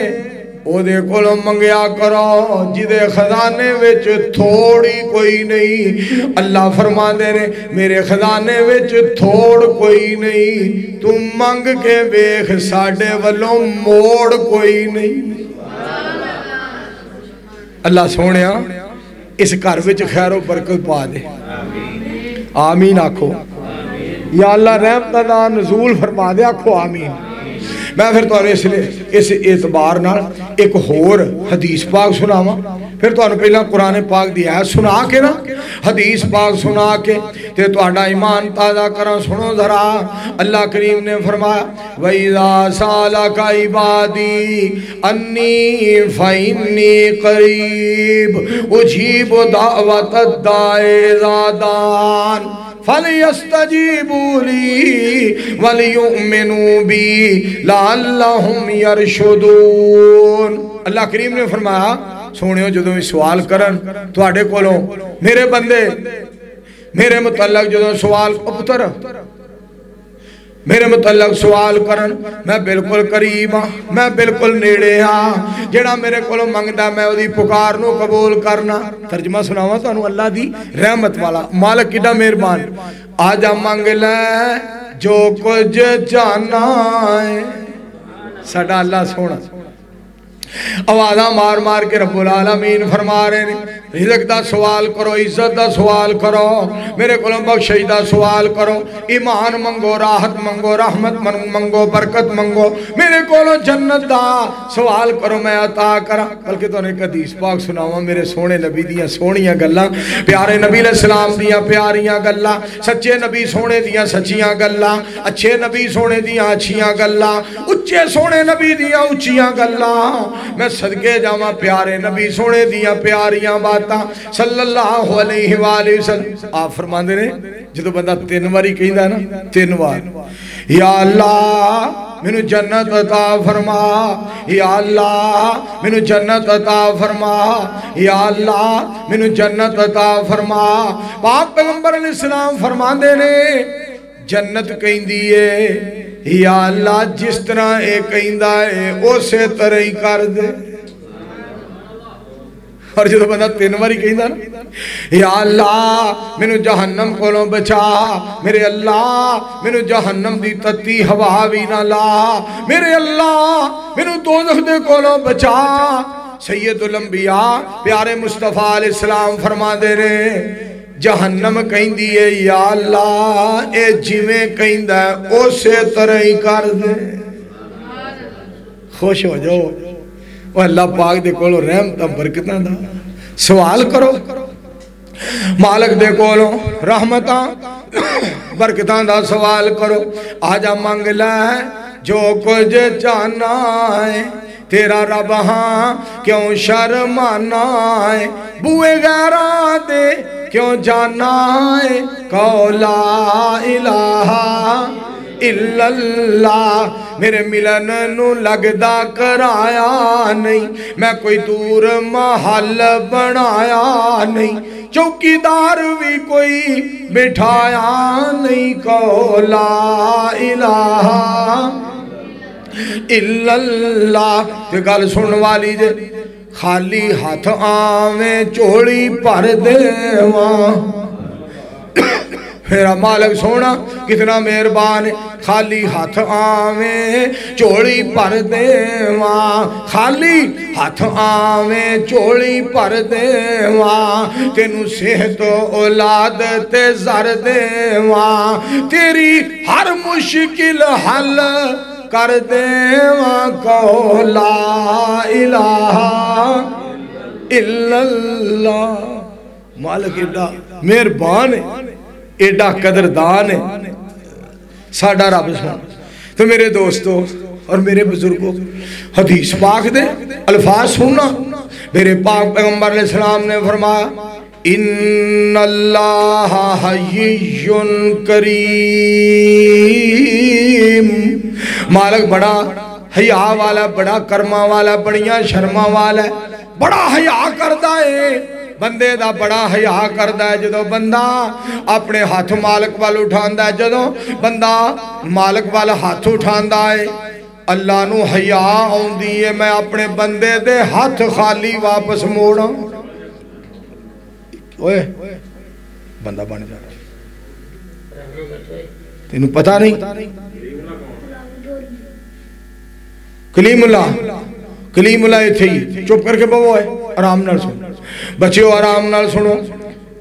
او دے کولو منگیا کرو جدے خزانے وچ تھوڑی کوئی نہیں۔ اللہ فرما دے نے میرے خزانے وچ تھوڑ کوئی نہیں، تم منگ کے ویکھ ساڈے والوں موڑ کوئی نہیں۔ اللہ سونیا اس گھر وچ خیر و برکت پا دے، آمین آکھو۔ یا اللہ رحمت دا نزول فرما دے، آکھو آمین۔ میں پھر تو اس اعتبار نال ایک ہور حدیث پاک سناواں، پھر تو پہلا قرآن پاک دی آیت سنا کے نا حدیث پاک سنا کے تے تہاڈا ایمان تازہ کراں۔ سنو ذرا، اللہ کریم نے فرمایا وَإِذَا سَأَلَكَ عِبَادِي أَنِّي فَإِنِّي قَرِيبٌ أُجِيبُ دَعْوَةَ الدَّاعِ إِذَا دَعَانِ فَلْيَسْتَجِيبُوا لِي وَلْيُؤْمِنُوا بِي لَعَلَّهُمْ يَرْشُدُونَ۔ اللہ کریم نے فرمایا سونیو جدوں سوال کرن تواڈے کولوں میرے بندے میرے متعلق جدوں سوال پتر میرے متعلق سوال کرن میں بالکل قریب ہاں، میں بالکل نیڑے ہاں، جڑا میرے کولوں منگدا میں اودی پکار نو قبول کرنا۔ ترجمہ سناواں تانوں اللہ دی رحمت والا، مالک کیڈا مہربان۔ آجا منگ لے جو کچھ جانا ہے، ساڈا اللہ سونا آوازاں مار مار کے رب العالمین فرما رہے ہیں رزق دا سوال کرو، عزت دا سوال کرو، میرے کولوں بخشش دا سوال کرو، ایمان منگو، راحت منگو، رحمت منگو، برکت منگو، میرے کولوں جنت دا سوال کرو میں عطا کراں۔ بلکہ تو نے ایک حدیث پاک سناواں میرے سونے نبی دیاں سونیاں گلاں، پیارے نبی علیہ السلام دیاں پیاریاں گلاں، سچے نبی سونے دیاں سچیاں گلاں، اچھے نبی سونے دیاں اچھیاں گلاں، اچھے سونے نبی دیاں اچھیاں گلاں۔ میں صدقے جاواں پیارے نبی سونے دیاں پیاریاں باتاں صلی اللہ علیہ وآلہ وسلم۔ آپ فرما دے رہے جدو بندہ تین واری کہندا ہے نا، تین وار یا اللہ مینوں جنت عطا فرما، یا اللہ مینوں جنت عطا فرما، یا اللہ مینوں جنت عطا فرما۔ پاک پیغمبر علیہ السلام فرما دے نے جنت کہندی ہے یا اللہ جس طرح اے کہندا ہے اسے طرح ہی کر دے۔ اور جدو بندہ تین واری کہندا نا یا اللہ مینوں جہنم کولوں بچا، میرے اللہ مینوں جہنم دی تتی ہوا بھی نہ لا، میرے اللہ مینوں دوزخ دے کولوں بچا۔ سید الانبیاء پیارے مصطفیٰ علیہ السلام فرما دے رہے جہنم کہندی ہے یا اللہ اے جویں کہندا ہے اسے طرح ہی کر دے۔ خوش ہو جاؤ، وہ اللہ پاک دے کولوں رحمتاں برکتاں دا سوال کرو، مالک دے کولوں رحمتاں برکتاں دا سوال کرو۔ آجا منگ لے جو کچھ جانا ہے، تیرا رب ہاں کیوں شرمانا ہے، بوئے غیراں دے کیوں جانا ہے، کہو لا الہ الا اللہ۔ میرے ملن نو لگدا کرایا نہیں، میں کوئی دور محل بنایا نہیں، چوکی دار بھی کوئی بٹھایا نہیں، کہو لا الہ الا اللہ۔ تے گل سن والی جے خالی ہاتھ آویں چوڑی پر دیواں، میرا مالک سونا کتنا مہربان ہے، خالی ہاتھ آویں چوڑی پر دیواں، خالی ہاتھ آویں چوڑی پر دیواں، تینوں صحت و اولاد تے زر دیواں، تیری ہر مشکل حل کر دیواں، کہو لا الہ الا اللہ۔ مالک ایڈا مہربان ہے، ایڈا قدردان ہے ساڈا رب سونا۔ تو میرے دوستو اور میرے بزرگوں، حدیث پاک دے الفاظ سننا، میرے پاک پیغمبر علیہ السلام نے فرمایا ان اللہ حی کریم، مالک بڑا حیا والا، بڑا کرما والا، بڑیاں شرما والا ہے، بڑا حیا کردا ہے بندے دا، بڑا حیا کردا ہے جدوں بندہ اپنے ہاتھ مالک وال اٹھاندا ہے، جدوں بندہ مالک وال ہاتھ اٹھاندا ہے اللہ نو حیا آوندی ہے میں اپنے بندے دے ہاتھ خالی واپس موڑاں۔ اوئے بندہ بن جا رہا تینوں پتہ نہیں، کلیم اللہ ایتھے ہی چپ کر کے بہو ہے، آرام نال سنو بچیو، آرام نال سنو،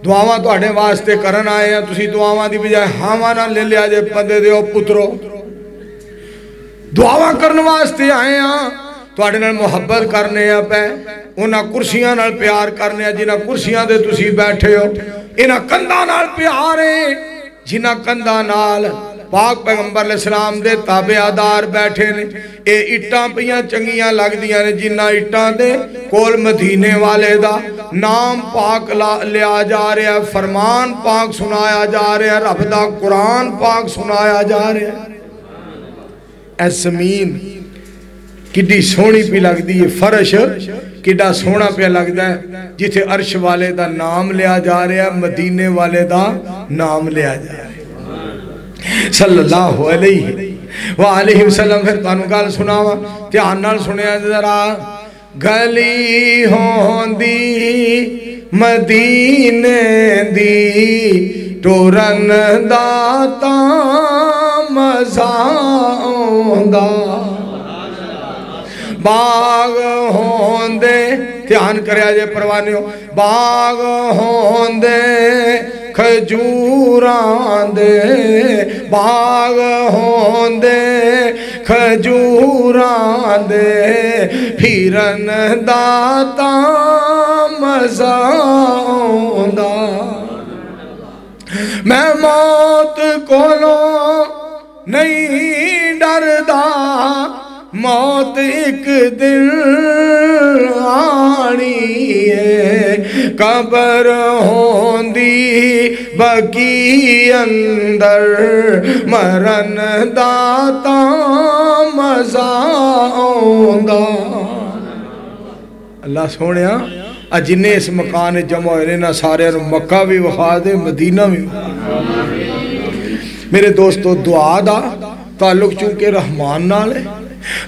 دعاواں تواڈے واسطے کرن آئے ہیں، تسی دعاواں دی بجائے ہاواں نال لے لیا جے بندے دیو پترو، دعاواں کرن واسطے آئے ہیں، تواڈے نال محبت کرنے ہیں پہ، انہاں کرسیاں نال پیار کرنے ہیں جنہاں کرسیاں دے تسی بیٹھے ہو، انہاں کندھاں نال پیار ہے جنہاں کندھاں نال پاک پیغمبر علیہ السلام دے تابعدار بیٹھے نے، اے اٹھاں پیاں چنگیاں لگ دیاں نے جنہ اٹھاں دے کول مدینے والے دا نام پاک لیا جا رہا ہے، فرمان پاک سنایا جا رہا ہے، رب دا قرآن پاک سنایا جا رہا ہے۔ اے زمین کڈی سونی پی لگ دی ہے، فرش کڈا سونا پہ لگ دا ہے جتھے عرش والے دا نام لیا جا رہا ہے، مدینے والے دا نام لیا جا رہا ہے صلی اللہ علیہ وآلہ وسلم۔ پھر تانوں گل سناواں، دھیان نال سنیا ذرا، گلی ہوندی مدینے دی ٹورن دا تاں مزہ آوندا، باغ ہوندے، دھیان کریا جے پروانیو، باغ ہوندے کھجوراں دے، باغ ہوندے کھجوراں دے، پھیرن دا تاں مزہ آوندا، میں موت کولوں نہیں ڈردا، موت ایک دن آنی ہے، قبر ہوندی بقی اندر، مرن دا تاں مزہ آوندا۔ اللہ سونیا جنہیں اس مکان جمع ہوئے نہ سارے مکہ بھی وخا دے، مدینہ بھی وخا دے۔ میرے دوستو دعا دا تعلق چونکہ رحمان نال ہے،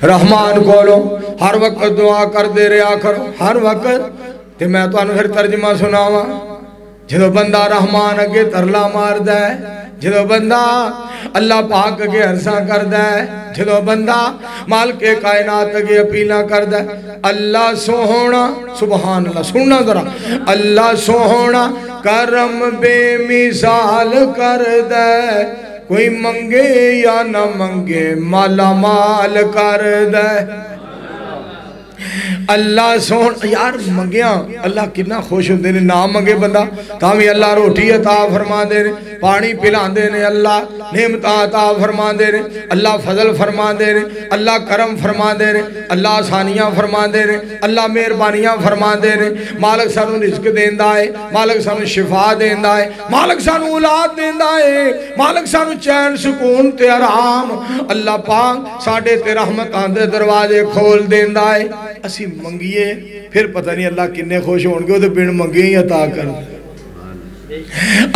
رحمان کولو ہر وقت دعا کر دے رہا کرو، ہر وقت۔ تے میں تو انہوں پھر ترجمہ سناوا، جدو بندہ رحمان اگے ترلا مار دے، جدو بندہ اللہ پاک اگے عرصہ کر دے، جدو بندہ مالک کائنات اگے اپیلہ کر دے، اللہ سوہونا، سبحان اللہ، سننا ذرا، اللہ سوہونا کرم بے مثال کر دے، کوئی منگے یا نہ منگے مالا مال کر دے۔ اللہ سون یار منگیاں اللہ کتنا خوش ہوندے نے، نہ منگے بندہ تاوی اللہ روٹی عطا فرما دے نے، پانی پلان دے نے، اللہ نعمت عطا فرما دے نے، اللہ فضل فرما دے نے، اللہ کرم فرما دے نے، اللہ آسانیاں فرما دے نے، اللہ مہربانیاں فرما دے نے، مالک سانو رزق دیندا ہے، مالک سانو شفا دیندا ہے، مالک سانو اولاد دیندا ہے، مالک سانو چین سکون تے آرام، اللہ پاک ساڈے تے رحمتاں دے دروازے کھول دیندا ہے۔ اسی منگیے پھر پتہ نہیں اللہ کنے خوش ہونگے، وہ تو بن منگے ہی عطا کر دے۔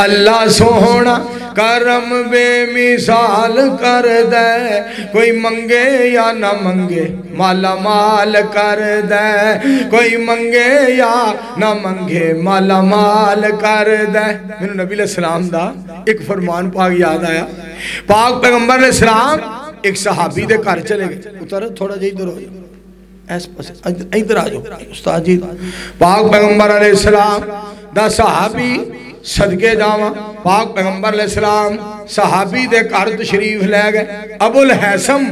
اللہ سوہنا کرم بے مثال کر دے، کوئی منگے یا نہ منگے مالا مال کر دے، کوئی منگے یا نہ منگے مالا مال کر دے۔ میں نے نبی علیہ السلام دا ایک فرمان پاک یاد آیا، پاک پیغمبر علیہ السلام ایک صحابی دے گھر چلے گئے، اتر تھوڑا جی ادھر ہو جائے، ادھر آ جاؤ استاد جی، پاک پیغمبر علیہ السلام دا صحابی صدقے جاواں پاک پیغمبر علیہ السلام صحابی دے گھر تشریف لے گئے ابو الحیثم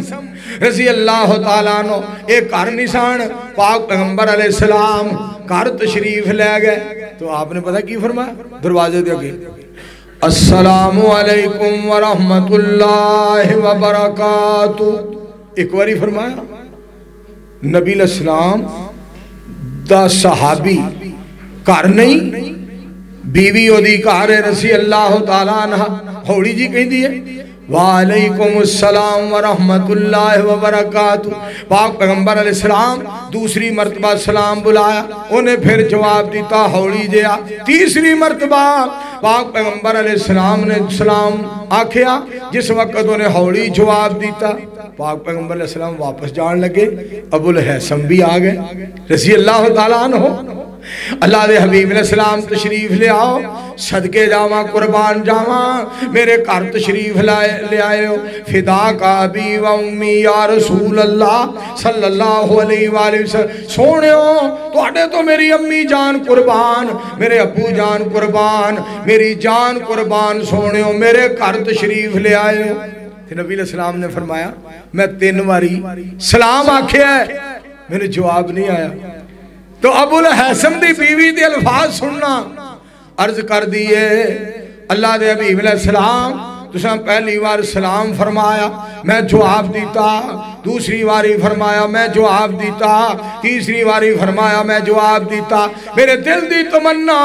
رضی اللہ تعالیٰ عنہ ایک گھر نشان پاک پیغمبر علیہ السلام گھر تشریف لے گئے تو آپ نے پتہ کی فرمایا دروازے دے گئے السلام علیکم ورحمت اللہ وبرکاتہ ایک باری فرمایا نبی علیہ السلام دا صحابی گھر نہیں بیوی اودی گھر رضی اللہ تعالیٰ عنہ ہوڑی جی کہیں دیئے وعلیکم السلام ورحمت اللہ وبرکاتہ پاک پیغمبر علیہ السلام دوسری مرتبہ سلام بلایا انہیں پھر جواب دیتا ہوڑی جیا تیسری مرتبہ پاک پیغمبر علیہ السلام نے سلام آکھیا جس وقت انہیں ہوڑی جواب دیتا پاک پیغمبر علیہ السلام واپس جان لگے ابو الحیثم بھی آگئے رضی اللہ تعالیٰ عنہ اللہ دے حبیب علیہ السلام تشریف لے آؤ صدقے جاواں قربان جاواں میرے گھر تشریف لے آئے ہو فدا کا ابی و امی یا رسول اللہ صلی اللہ علیہ وآلہ وسلم سونے ہو تو اٹھے تو میری امی جان قربان میرے ابو جان قربان میری جان قربان سونے ہو میرے گھر تشریف لے آئے ہو نبی علیہ السلام نے فرمایا میں 3 واری سلام آکھے ہے میرے جواب نہیں آیا تو ابو الحیثم دی بیوی دی الفاظ سننا عرض کر دیئے اللہ دے حبیب علیہ السلام تساں پہلی وار سلام فرمایا میں جواب دیتا دوسری واری فرمایا میں جواب دیتا تیسری واری فرمایا میں جواب دیتا میرے دل دی تمنا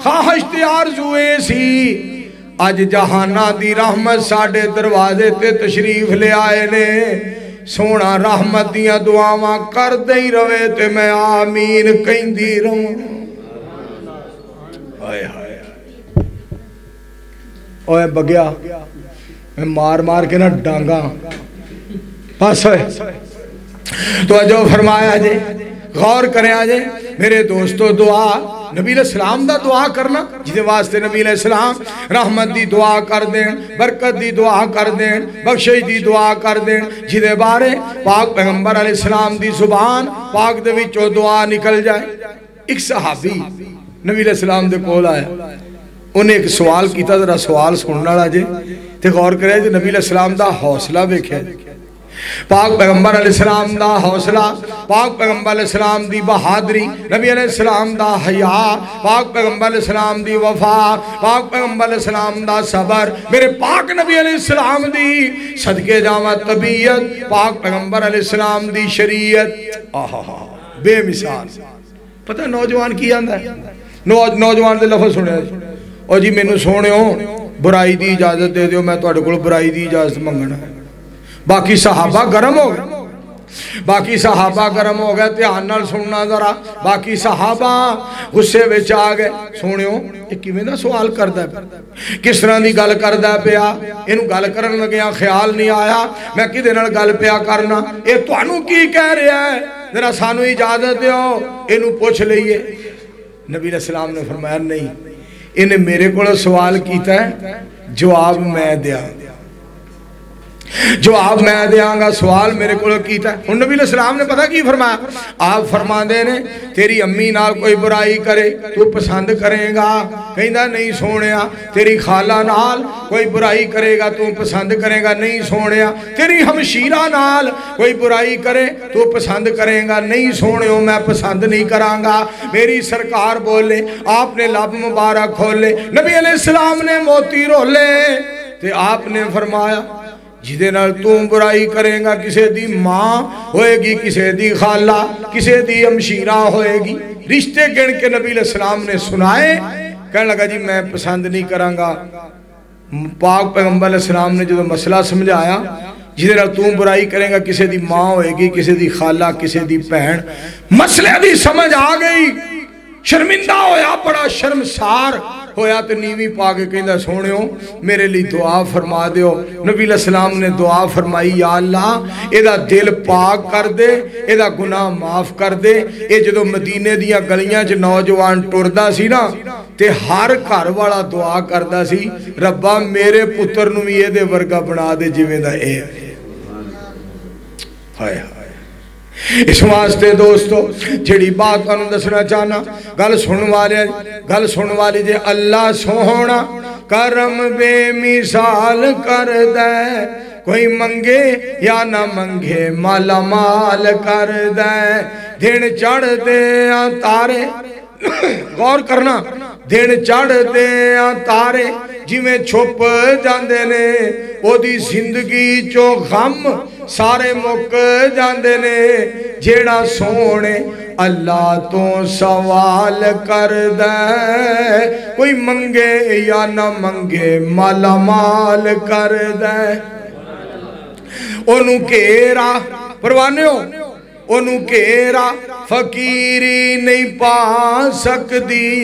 خواہش تے آرزوئے سی آج جہانہ دی رحمت ساڑھے دروازے تے تشریف لے آئے نے سونا رحمت دیا دعاواں کر دیں روے تے میں آمین کہیں دی رہوں آئے آئے اوہ بگیا میں مار مار کے نہ ڈانگا پاس ہوئے تو جو فرمایا جے غور کریں آجے میرے دوستو دعا نبی علیہ السلام دا دعا کرنا جیدے واسطے نبی علیہ السلام رحمت دی دعا کر دیں برکت دی دعا کر دیں بخشش دی دعا کر دیں جیدے بارے پاک پیغمبر علیہ السلام دی زبان پاک دے وچوں دعا نکل جائے ایک صحابی نبی علیہ السلام دے کول آیا انہیں ایک سوال کیتا ذرا سوال سننا راجے تے غور کرے جو نبی علیہ السلام دا حوصلہ بیکھے پاک پیغمبر علیہ السلام دا حوصلہ پاک پیغمبر علیہ السلام دی بہادری نبی علیہ السلام دا حیاء پاک پیغمبر علیہ السلام دی وفا پاک پیغمبر علیہ السلام دا صبر میرے پاک نبی علیہ السلام دی صدقے جامع طبیعت پاک پیغمبر علیہ السلام دی شریعت بے مثال پتہ نوجوان کی آندہ ہے نوجوان دے لفظ سنے اور جی میں نے سونے ہوں برائی دی اجازت دے دیو میں تو اڑے کل برائی دی اجازت منگنا ہے باقی صحابہ گرم ہو گئے باقی صحابہ گرم ہو گئے تیان نال سننا ذرا باقی صحابہ غصے وچ آ گئے سونیو یہ کیویں دا سوال کردا ہے کس طرح دی گل کردا پیا اینو گل کرن لگیا خیال نہیں آیا میں کدے نال گل پیا کرنا اے تانوں کی کہہ رہا ہے ذرا سانو اجازت دیو اینو پوچھ لئیے نبی علیہ السلام نے فرمایا نہیں انہیں میرے کو سوال کیتا ہے جواب میں دیا جواب میں دیاں گا سوال میرے کو کیتا ہے نبی علیہ السلام نے پتہ کی فرمایا آپ فرما دے نے تیری امی نال کوئی برائی کرے تو پسند کرے گا کہیں دا نہیں سونیا تیری خالہ نال کوئی برائی کرے گا تو پسند کرے گا نہیں سونیا تیری ہمشیرہ نال کوئی برائی کرے تو پسند کرے گا نہیں سونیو میں پسند نہیں کرانگا میری سرکار بولے آپ نے لب مبارک کھولے نبی علیہ السلام نے موتی رولے تے آپ نے فرمایا جیدے نال تم برائی کریں گا کسے دی ماں ہوئے گی کسے دی خالہ کسے دی امشیرہ ہوئے گی رشتے گن کے نبی علیہ السلام نے سنائے کہنے لگا جی میں پسند نہیں کرانگا پاک پیغمبر علیہ السلام نے جو مسئلہ سمجھایا جیدے نال تم برائی کریں گا کسے دی ماں ہوئے گی کسے دی خالہ کسے دی پہن مسئلہ دی سمجھ آ گئی شرمندہ ہویا بڑا شرمسار ہویا تو نیوی پاکے کہندہ سونیو میرے لی دعا فرما دیو نبی علیہ السلام نے دعا فرمائی یا اللہ ایدہ دل پاک کر دے ایدہ گناہ معاف کر دے اے جدو مدینے دیا گلیاں چھ نوجوان ٹوردہ سی نا تے ہر گھر والا دعا کردہ سی ربا میرے پتر نوی اے دے ورگا بنا دے جویں دا اے ہائے ہائے اس واسطے دوستو جڑی بات کو دسنا چاہنا گل سن والی جے اللہ سونا کرم بے مثال کر دے کوئی منگے یا نہ منگے مالا مال کر دے دن چڑھ دے تارے غور کرنا دن چڑھ دے تارے جی میں چھپ جاندے نے او دی زندگی چو غم سارے مک جاندے نے جیڑا سونے اللہ تو سوال کر دے کوئی منگے یا نہ منگے مالا مال کر دے انہوں کیرا پروانے ہو انہوں کیرا فقیری نہیں پا سکدی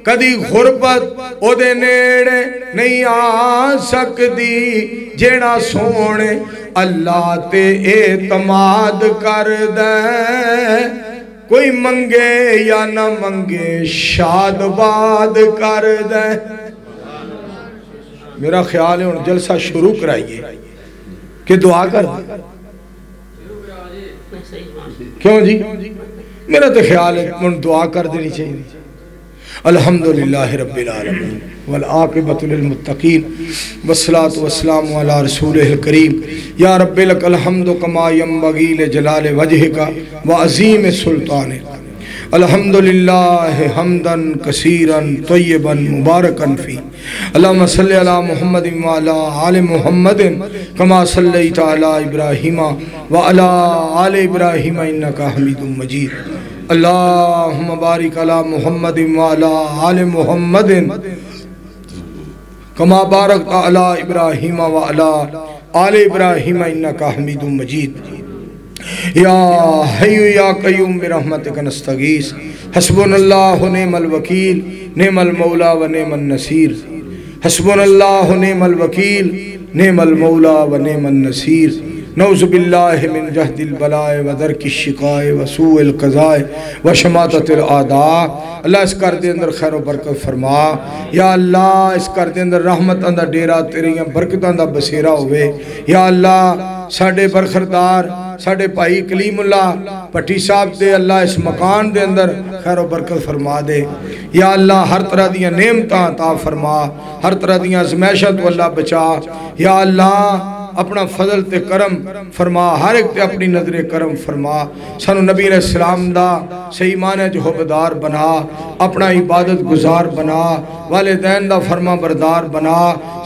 کدی غربت او دے نیڑے نہیں آ سکدی جیڑا سونے اللہ تے اعتماد کر دے کوئی منگے یا نہ منگے شاد باد کر دے میرا خیال ہے ان جلسہ شروع کرائیے کہ دعا کر دے کیوں جی میرا تو خیال ہے ان دعا کر دینی چاہیے الحمدللہ رب العالمین والعاقبۃ للمتقین والصلاة والسلام علی رسولہ الکریم یا رب لک الحمد کما ینبغی لجلال وجہک وعظیم سلطانک الحمدللہ حمداً کثیراً طیباً مبارکاً فی اللہم صلی علی محمد وعلی آل محمد کما صلیت علی ابراہیم وعلی آل ابراہیم انکا حمید مجید اللہم بارک علی محمد وعلی آل محمد کما بارکت علی ابراہیم وعلی آل ابراہیم انکا حمید مجید یا حی یا قیوم برحمتک نستغیث حسبنا اللہ نعم الوکیل نعم المولا و نعم النصیر حسبنا اللہ نعم الوکیل نعم المولا و نعم النصیر نعوذ باللہ من جہد البلاء و درک الشقاء و سوء القضاء و شماتت الاعداء اللہ اس کر دے اندر خیر و برکت فرما یا اللہ اس کر دے اندر رحمت اندر ڈیرہ تیریاں برکت اندر بسیرہ ہوئے یا اللہ ساڑھے برخردار ساڑھے پائی کلیم اللہ پٹی صاحب دے اللہ اس مکان دے اندر خیر و برکت فرما دے یا اللہ ہر طرح دیاں نعمتاں عطا فرما ہر طرح دیاں ازمیشت و اللہ بچا یا اللہ اپنا فضل تے کرم فرما ہر ایک تے اپنی نظر کرم فرما سانو نبی علیہ السلام دا صحیح معنی جو حبدار بنا اپنا عبادت گزار بنا والدین دا فرما بردار بنا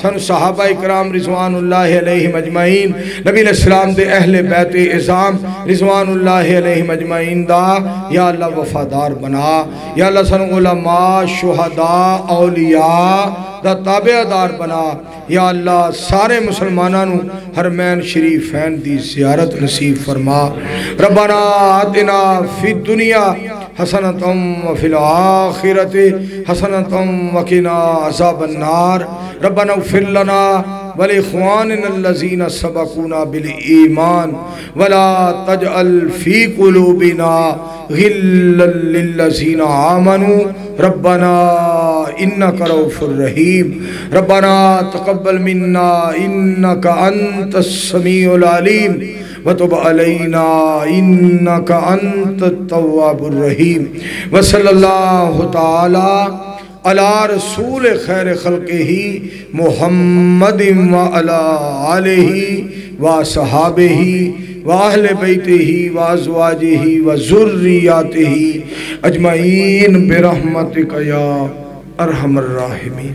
سانو صحابہ اکرام رضوان اللہ علیہ مجمعین نبی علیہ السلام دے اہل بیت اعظام رضوان اللہ علیہ مجمعین دا یا اللہ وفادار بنا یا اللہ سانو علماء شہداء اولیاء دا تابع دار بنا یا اللہ سارے مسلمانانو حرمین شریفین دی زیارت نصیب فرما ربنا آتنا فی الدنیا حسنتم وفی الآخرت حسنتم وقنا عذاب النار ربنا اغفر لنا وَلِإِخْوَانِنَا الَّذِينَ سَبَقُونَا بِالْإِيمَانِ وَلَا تَجْعَلْ فِي قُلُوبِنَا غِلًّا لِلَّذِينَ آمَنُوا رَبَّنَا إِنَّكَ رَءُوفٌ رَحِيمٌ رَبَّنَا تَقَبَّلْ مِنَّا إِنَّكَ أَنْتَ السَّمِيعُ الْعَلِيمُ وَتُبْ عَلَيْنَا إِنَّكَ أَنْتَ التَّوَّابُ الرَّحِيمُ وَصَلَّى اللَّهُ تَعَالَى علی رسول خیر خلقہ محمد وعلی آلہ وصحابہ واہل بیتہ وازواجہ وذریاتہ اجمعین برحمتک یا ارحم الراحمین.